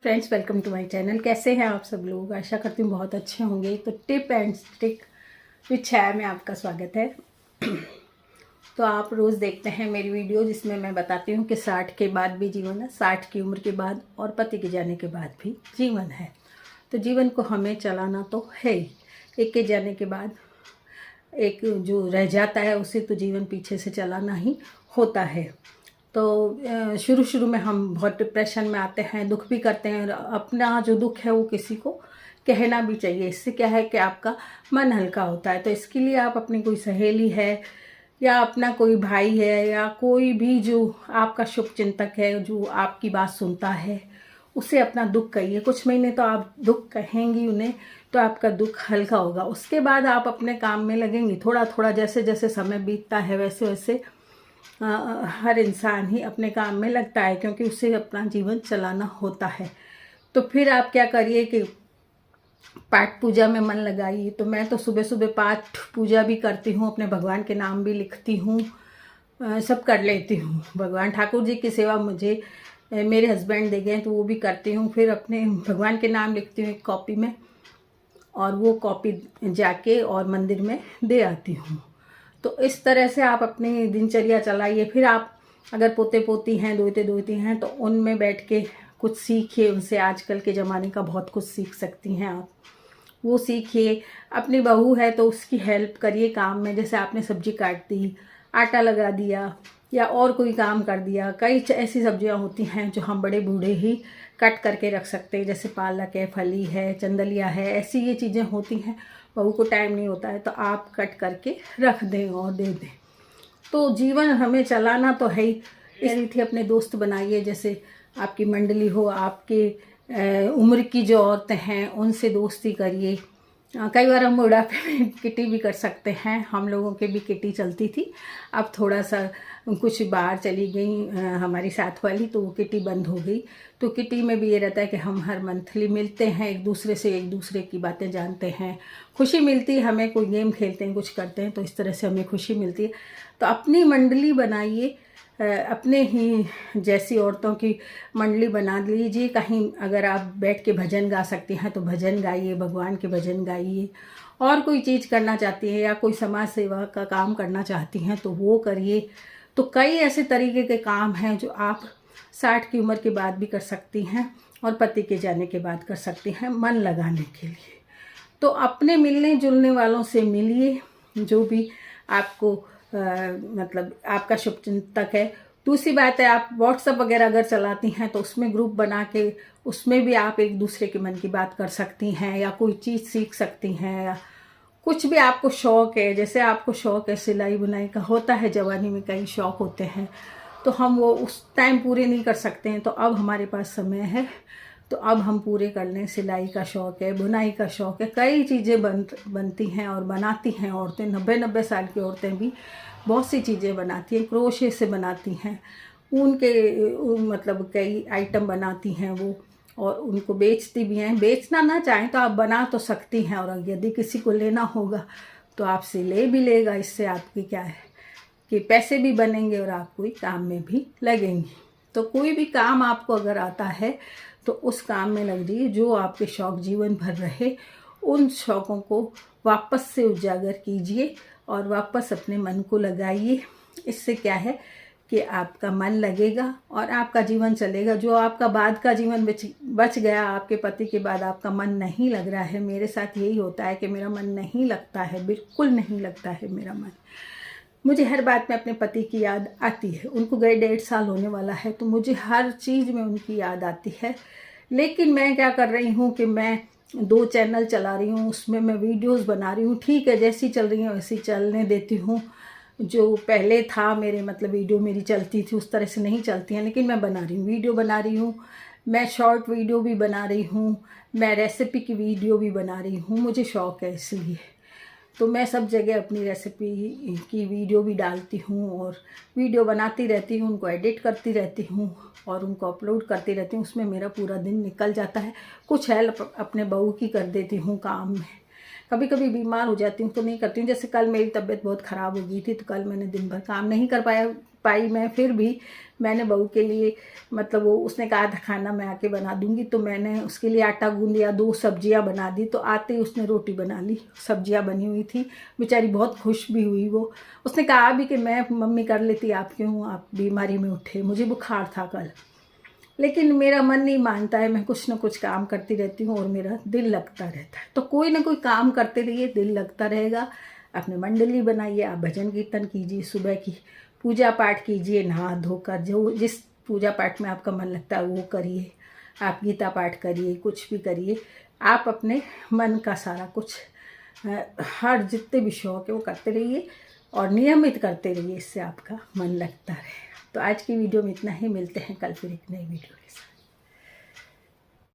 Friends, welcome to my channel. कैसे हैं आप सब लोग? आशा करती हूँ बहुत अच्छे होंगे। तो टिप एंड ट्रिक विद छाया में आपका स्वागत है। तो आप रोज़ देखते हैं मेरी वीडियो जिसमें मैं बताती हूँ कि 60 के बाद भी जीवन है, 60 की उम्र के बाद और पति के जाने के बाद भी जीवन है। तो जीवन को हमें चलाना तो है ही। एक के जाने के बाद एक जो रह जाता है उसे तो जीवन पीछे से चलाना ही होता है। तो शुरू शुरू में हम बहुत डिप्रेशन में आते हैं, दुख भी करते हैं। अपना जो दुख है वो किसी को कहना भी चाहिए। इससे क्या है कि आपका मन हल्का होता है। तो इसके लिए आप अपनी कोई सहेली है या अपना कोई भाई है या कोई भी जो आपका शुभ चिंतक है, जो आपकी बात सुनता है, उसे अपना दुख कहिए। कुछ महीने तो आप दुख कहेंगी उन्हें, तो आपका दुख हल्का होगा। उसके बाद आप अपने काम में लगेंगी। थोड़ा थोड़ा जैसे जैसे समय बीतता है वैसे वैसे हर इंसान ही अपने काम में लगता है, क्योंकि उसे अपना जीवन चलाना होता है। तो फिर आप क्या करिए कि पाठ पूजा में मन लगाइए। तो मैं तो सुबह सुबह पाठ पूजा भी करती हूँ, अपने भगवान के नाम भी लिखती हूँ, सब कर लेती हूँ। भगवान ठाकुर जी की सेवा मुझे मेरे हस्बैंड दे गए तो वो भी करती हूँ। फिर अपने भगवान के नाम लिखती हूँ एक कॉपी में, और वो कॉपी जाके और मंदिर में दे आती हूँ। तो इस तरह से आप अपनी दिनचर्या चलाइए। फिर आप अगर पोते पोती हैं, दोते दोती हैं, तो उनमें बैठ के कुछ सीखिए उनसे। आजकल के ज़माने का बहुत कुछ सीख सकती हैं आप, वो सीखिए। अपनी बहू है तो उसकी हेल्प करिए काम में। जैसे आपने सब्जी काट दी, आटा लगा दिया या और कोई काम कर दिया। कई ऐसी सब्जियां होती हैं जो हम बड़े बूढ़े ही कट करके रख सकते हैं, जैसे पालक है, फली है, चंदलिया है, ऐसी ये चीज़ें होती हैं। बहू को टाइम नहीं होता है तो आप कट करके रख दें और दे दें। तो जीवन हमें चलाना तो है ही। इसी थी अपने दोस्त बनाइए। जैसे आपकी मंडली हो, आपके उम्र की जो औरतें हैं उनसे दोस्ती करिए। कई बार हम बुढ़ापे में किटी भी कर सकते हैं। हम लोगों के भी किटी चलती थी। अब थोड़ा सा कुछ बाहर चली गई हमारी साथ वाली, तो वो किटी बंद हो गई। तो किटी में भी ये रहता है कि हम हर मंथली मिलते हैं, एक दूसरे से एक दूसरे की बातें जानते हैं, खुशी मिलती है हमें। कोई गेम खेलते हैं, कुछ करते हैं, तो इस तरह से हमें खुशी मिलती है। तो अपनी मंडली बनाइए, अपने ही जैसी औरतों की मंडली बना लीजिए। कहीं अगर आप बैठ के भजन गा सकती हैं तो भजन गाइए, भगवान के भजन गाइए। और कोई चीज़ करना चाहती हैं या कोई समाज सेवा का काम करना चाहती हैं तो वो करिए। तो कई ऐसे तरीके के काम हैं जो आप 60 की उम्र के बाद भी कर सकती हैं और पति के जाने के बाद कर सकती हैं, मन लगाने के लिए। तो अपने मिलने जुलने वालों से मिलिए, जो भी आपको मतलब आपका शुभचिंतक है। दूसरी बात है, आप व्हाट्सएप वगैरह अगर चलाती हैं तो उसमें ग्रुप बना के उसमें भी आप एक दूसरे के मन की बात कर सकती हैं, या कोई चीज़ सीख सकती हैं, या कुछ भी आपको शौक़ है। जैसे आपको शौक़ है सिलाई बुनाई का, होता है जवानी में कई शौक़ होते हैं, तो हम वो उस टाइम पूरे नहीं कर सकते हैं। तो अब हमारे पास समय है तो अब हम पूरे कर लें। सिलाई का शौक़ है, बुनाई का शौक़ है, कई चीज़ें बनती हैं और बनाती हैं औरतें। 90-90 साल की औरतें भी बहुत सी चीज़ें बनाती हैं। क्रोशे से बनाती हैं, ऊन के मतलब कई आइटम बनाती हैं वो, और उनको बेचती भी हैं। बेचना ना चाहें तो आप बना तो सकती हैं, और यदि किसी को लेना होगा तो आपसे ले भी लेगा। इससे आपकी क्या है कि पैसे भी बनेंगे और आप कोई काम में भी लगेंगी। तो कोई भी काम आपको अगर आता है तो उस काम में लग जाइए। जो आपके शौक़ जीवन भर रहे, उन शौक़ों को वापस से उजागर कीजिए और वापस अपने मन को लगाइए। इससे क्या है कि आपका मन लगेगा और आपका जीवन चलेगा। जो आपका बाद का जीवन बच गया, आपके पति के बाद आपका मन नहीं लग रहा है। मेरे साथ यही होता है कि मेरा मन नहीं लगता है, बिल्कुल नहीं लगता है मेरा मन। मुझे हर बात में अपने पति की याद आती है। उनको गए 1.5 साल होने वाला है, तो मुझे हर चीज़ में उनकी याद आती है। लेकिन मैं क्या कर रही हूँ कि मैं 2 चैनल चला रही हूँ, उसमें मैं वीडियोस बना रही हूँ। ठीक है, जैसी चल रही हैं वैसी चलने देती हूँ। जो पहले था मेरे मतलब वीडियो मेरी चलती थी उस तरह से नहीं चलती हैं, लेकिन मैं बना रही हूँ, वीडियो बना रही हूँ। मैं शॉर्ट वीडियो भी बना रही हूँ, मैं रेसिपी की वीडियो भी बना रही हूँ। मुझे शौक़ है इसलिए। तो मैं सब जगह अपनी रेसिपी की वीडियो भी डालती हूँ और वीडियो बनाती रहती हूँ, उनको एडिट करती रहती हूँ और उनको अपलोड करती रहती हूँ। उसमें मेरा पूरा दिन निकल जाता है। कुछ हेल्प अपने बहू की कर देती हूँ काम में। कभी कभी बीमार हो जाती हूँ तो नहीं करती हूँ। जैसे कल मेरी तबीयत बहुत ख़राब हो गई थी तो कल मैंने दिन भर काम नहीं कर पाया। पाई मैं, फिर भी मैंने बहू के लिए मतलब वो उसने कहा था खाना मैं आके बना दूंगी, तो मैंने उसके लिए आटा गूंद दिया, 2 सब्जियां बना दी, तो आते ही उसने रोटी बना ली, सब्जियां बनी हुई थी। बेचारी बहुत खुश भी हुई वो। उसने कहा भी कि मैं मम्मी कर लेती, आप क्यों आप बीमारी में उठे, मुझे बुखार था कल। लेकिन मेरा मन नहीं मानता है, मैं कुछ ना कुछ काम करती रहती हूँ और मेरा दिल लगता रहता है। तो कोई ना कोई काम करते रहिए, दिल लगता रहेगा। अपने मंडली बनाइए, आप भजन कीर्तन कीजिए, सुबह की पूजा पाठ कीजिए, नहा धोकर जो जिस पूजा पाठ में आपका मन लगता है वो करिए। आप गीता पाठ करिए, कुछ भी करिए, आप अपने मन का सारा कुछ हर जितने भी शौक है वो करते रहिए और नियमित करते रहिए, इससे आपका मन लगता रहे। तो आज की वीडियो में इतना ही, मिलते हैं कल फिर एक नई वीडियो।